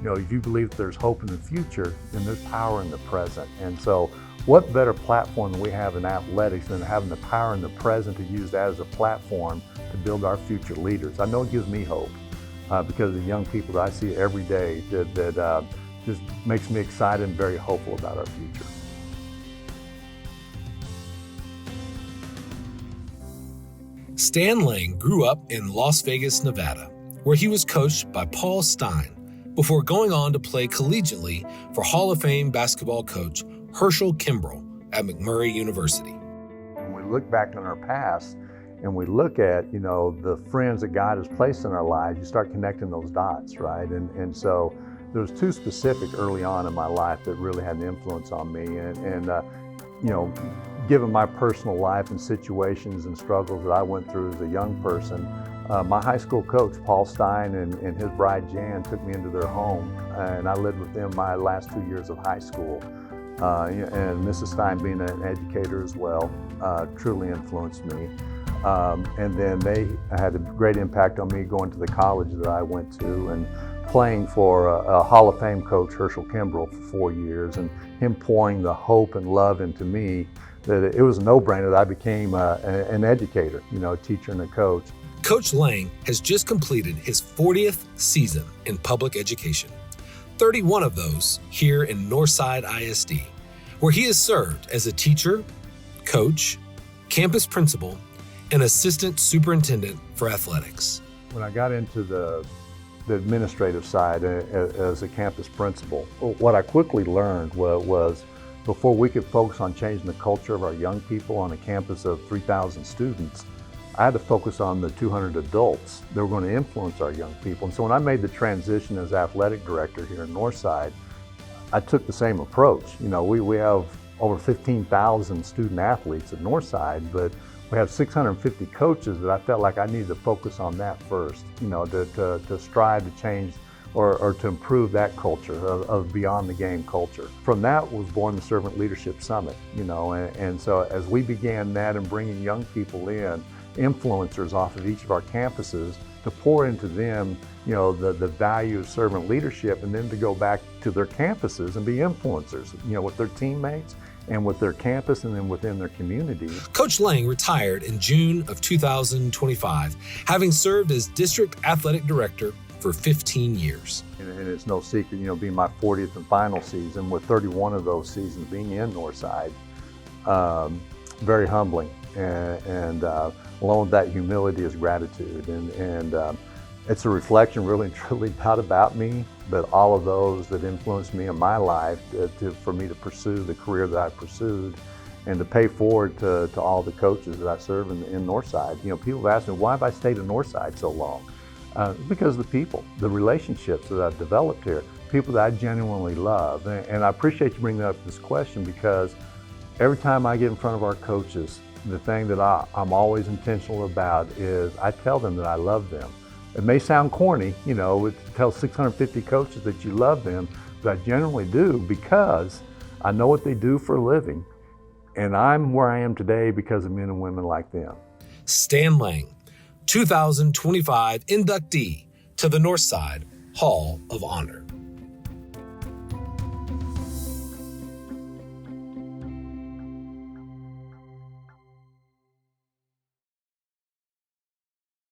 if you believe that there's hope in the future, then there's power in the present. And so what better platform than we have in athletics than having the power in the present to use that as a platform to build our future leaders? I know it gives me hope because of the young people that I see every day that just makes me excited and very hopeful about our future. Stan Laing grew up in Las Vegas, Nevada, where he was coached by Paul Stein before going on to play collegiately for Hall of Fame basketball coach Herschel Kimbrell at McMurray University. When we look back on our past and we look at, the friends that God has placed in our lives, you start connecting those dots, right? And so there was two specific early on in my life that really had an influence on me. Given my personal life and situations and struggles that I went through as a young person, my high school coach, Paul Stein, and his bride, Jan, took me into their home, and I lived with them my last 2 years of high school. And Mrs. Stein, being an educator as well, truly influenced me. And then they had a great impact on me going to the college that I went to and playing for a Hall of Fame coach, Herschel Kimbrell, for 4 years, and him pouring the hope and love into me that it was a no-brainer that I became an educator, a teacher and a coach. Coach Laing has just completed his 40th season in public education, 31 of those here in Northside ISD, where he has served as a teacher, coach, campus principal, and assistant superintendent for athletics. When I got into the administrative side as a campus principal, what I quickly learned was before we could focus on changing the culture of our young people on a campus of 3,000 students, I had to focus on the 200 adults that were going to influence our young people. And so when I made the transition as athletic director here in Northside, I took the same approach. We have over 15,000 student athletes at Northside, but we have 650 coaches that I felt like I needed to focus on that first, to strive to change or to improve that culture of beyond the game culture. From that was born the Servant Leadership Summit, and so as we began that and bringing young people in, influencers off of each of our campuses to pour into them, the value of servant leadership, and then to go back to their campuses and be influencers, with their teammates and with their campus and then within their community. Coach Laing retired in June of 2025, having served as district athletic director for 15 years. And it's no secret, being my 40th and final season, with 31 of those seasons being in Northside, very humbling. And along with that humility is gratitude. And it's a reflection really and truly not about me, but all of those that influenced me in my life for me to pursue the career that I pursued and to pay forward to all the coaches that I serve in Northside. People have asked me, why have I stayed in Northside so long? Because of the people, the relationships that I've developed here, people that I genuinely love. And I appreciate you bringing up this question, because every time I get in front of our coaches, the thing that I'm always intentional about is I tell them that I love them. It may sound corny, to tell 650 coaches that you love them, but I generally do, because I know what they do for a living. And I'm where I am today because of men and women like them. Stan Laing, 2025 inductee to the Northside Hall of Honor.